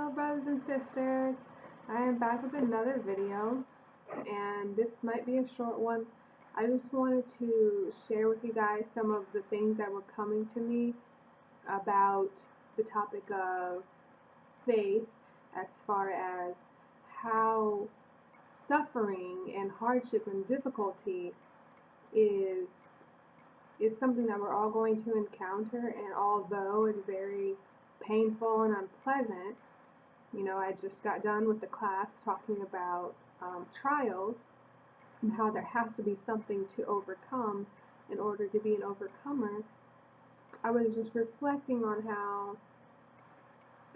Hello brothers and sisters, I am back with another video, and this might be a short one. I just wanted to share with you guys some of the things that were coming to me about the topic of faith, as far as how suffering and hardship and difficulty is something that we're all going to encounter, and although it's very painful and unpleasant, I just got done with the class talking about trials and how there has to be something to overcome in order to be an overcomer. I was just reflecting on how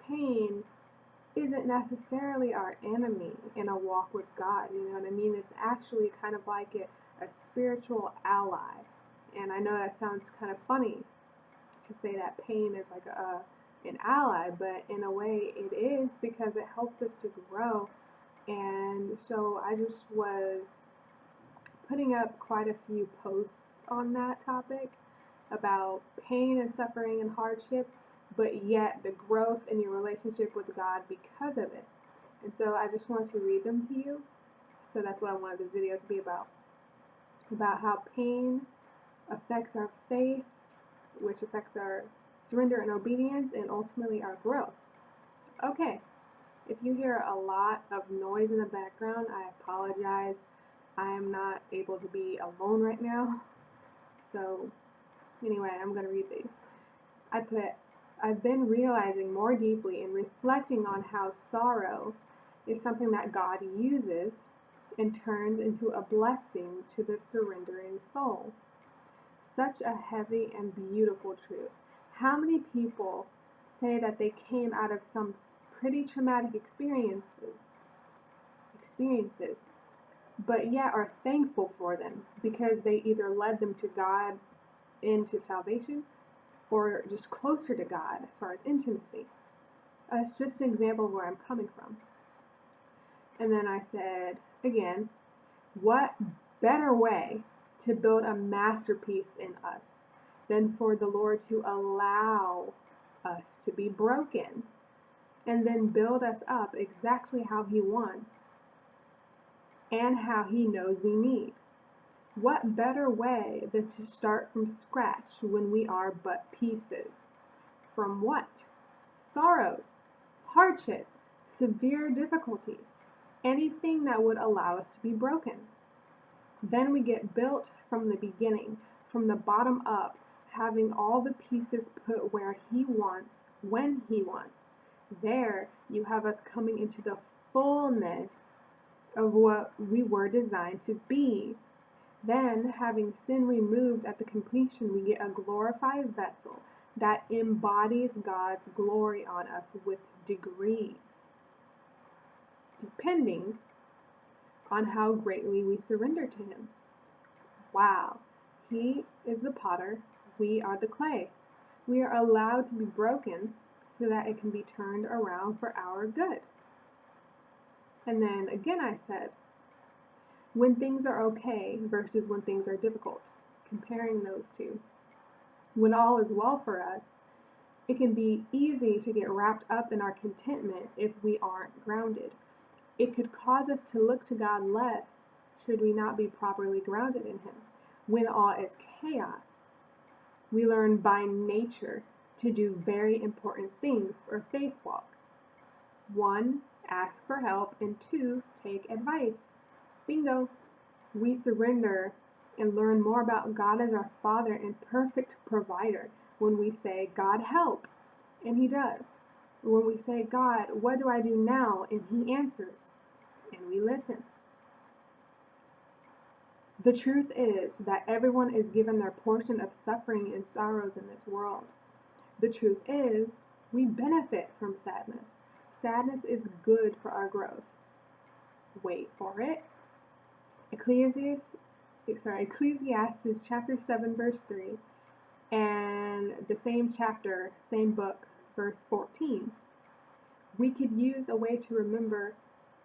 pain isn't necessarily our enemy in a walk with God, you know what I mean? It's actually kind of like a spiritual ally. And I know that sounds kind of funny to say that pain is like an ally, but in a way it is, because it helps us to grow. And so I just was putting up quite a few posts on that topic about pain and suffering and hardship, but yet the growth in your relationship with God because of it. And so I just want to read them to you. So that's what I wanted this video to be about how pain affects our faith, which affects our surrender and obedience, and ultimately our growth. Okay, if you hear a lot of noise in the background, I apologize. I am not able to be alone right now. So anyway, I'm going to read these. I've been realizing more deeply and reflecting on how sorrow is something that God uses and turns into a blessing to the surrendering soul. Such a heavy and beautiful truth. How many people say that they came out of some pretty traumatic experiences, but yet are thankful for them because they either led them to God, into salvation, or just closer to God as far as intimacy? That's just an example of where I'm coming from. And then I said, again, what better way to build a masterpiece in us than for the Lord to allow us to be broken and then build us up exactly how He wants and how He knows we need. What better way than to start from scratch when we are but pieces? From what? Sorrows, hardship, severe difficulties, anything that would allow us to be broken. Then we get built from the beginning, from the bottom up, having all the pieces put where He wants, when He wants. There you have us coming into the fullness of what we were designed to be. Then, having sin removed at the completion, we get a glorified vessel that embodies God's glory on us with degrees, depending on how greatly we surrender to Him. Wow, He is the potter, we are the clay. We are allowed to be broken so that it can be turned around for our good. And then again I said, when things are okay versus when things are difficult, comparing those two. When all is well for us, it can be easy to get wrapped up in our contentment if we aren't grounded. It could cause us to look to God less should we not be properly grounded in Him. When all is chaos, we learn by nature to do very important things for a faith walk. 1, ask for help, and 2, take advice. Bingo! We surrender and learn more about God as our Father and perfect provider when we say, God help, and He does. When we say, God, what do I do now? And He answers, and we listen. The truth is that everyone is given their portion of suffering and sorrows in this world. The truth is, we benefit from sadness. Sadness is good for our growth. Wait for it. Ecclesiastes chapter 7 verse 3, and the same chapter, same book, verse 14. We could use a way to remember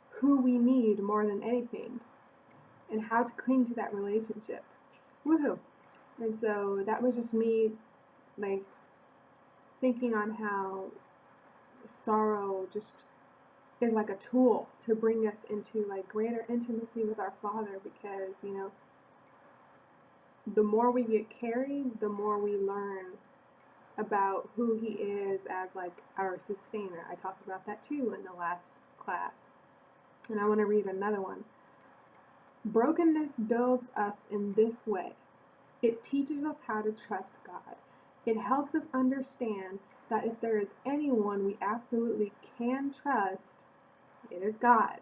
who we need more than anything and how to cling to that relationship. Woohoo! And so that was just me like thinking on how sorrow just is like a tool to bring us into like greater intimacy with our Father, because the more we get carried, the more we learn about who He is as like our sustainer. I talked about that too in the last class. And I want to read another one. Brokenness builds us in this way. It teaches us how to trust God. It helps us understand that if there is anyone we absolutely can trust, it is God.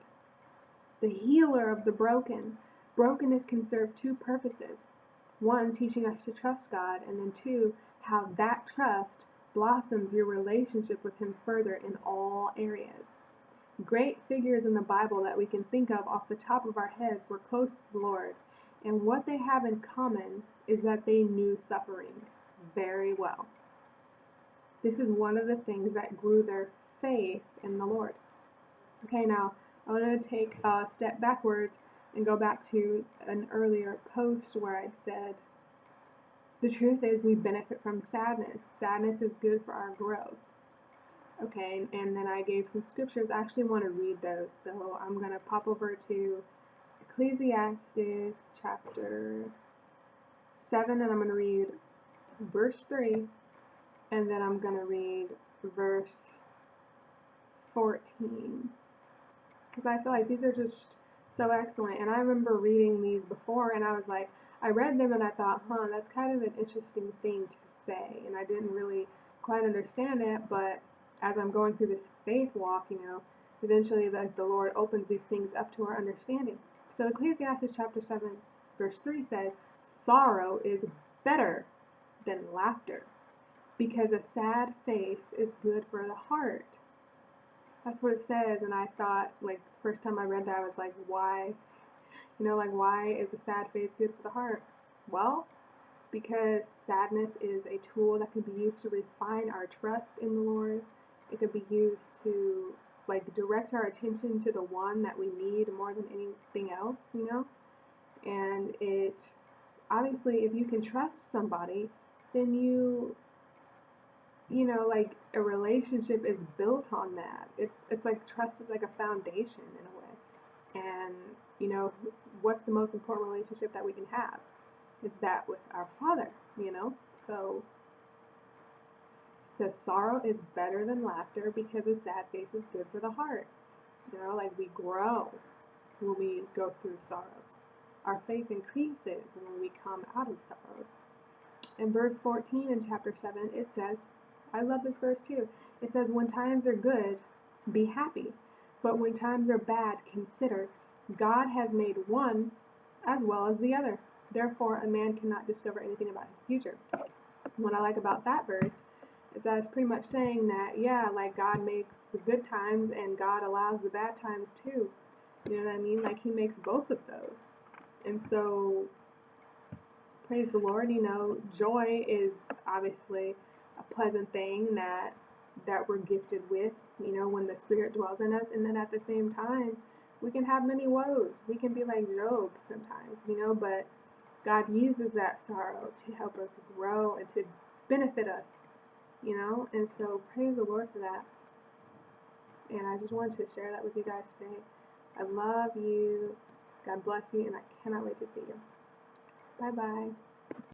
The healer of the broken. Brokenness can serve two purposes. One, teaching us to trust God, and then two, how that trust blossoms your relationship with Him further in all areas. Great figures in the Bible that we can think of off the top of our heads were close to the Lord, and what they have in common is that they knew suffering very well. This is one of the things that grew their faith in the Lord. Okay, now I want to take a step backwards and go back to an earlier post where I said, the truth is we benefit from sadness. Sadness is good for our growth. Okay, and then I gave some scriptures. I actually want to read those, so I'm going to pop over to Ecclesiastes chapter 7, and I'm going to read verse 3, and then I'm going to read verse 14, because I feel like these are just so excellent. And I remember reading these before, and I was like, I read them and I thought, that's kind of an interesting thing to say, and I didn't really quite understand it, but as I'm going through this faith walk, eventually the Lord opens these things up to our understanding. So Ecclesiastes chapter 7 verse 3 says, sorrow is better than laughter, because a sad face is good for the heart. That's what it says, and I thought, like, the first time I read that, I was like, why? Why is a sad face good for the heart? Well, because sadness is a tool that can be used to refine our trust in the Lord. It could be used to, like, direct our attention to the one that we need more than anything else, And it, obviously, if you can trust somebody, then like, a relationship is built on that. It's like trust is like a foundation in a way. And, what's the most important relationship that we can have? It's that with our Father, So it says sorrow is better than laughter, because a sad face is good for the heart. Like, we grow when we go through sorrows. Our faith increases when we come out of sorrows. In verse 14 in chapter 7, it says, I love this verse too. It says, when times are good, be happy. But when times are bad, consider God has made one as well as the other. Therefore, a man cannot discover anything about his future. What I like about that verse is that it's pretty much saying that, yeah, like, God makes the good times and God allows the bad times too. You know what I mean? Like, He makes both of those. And so, praise the Lord, joy is obviously a pleasant thing that we're gifted with, when the Spirit dwells in us. And then at the same time, we can have many woes. We can be like Job sometimes, but God uses that sorrow to help us grow and to benefit us, and so praise the Lord for that. And I just wanted to share that with you guys today. I love you. God bless you, and I cannot wait to see you. Bye-bye.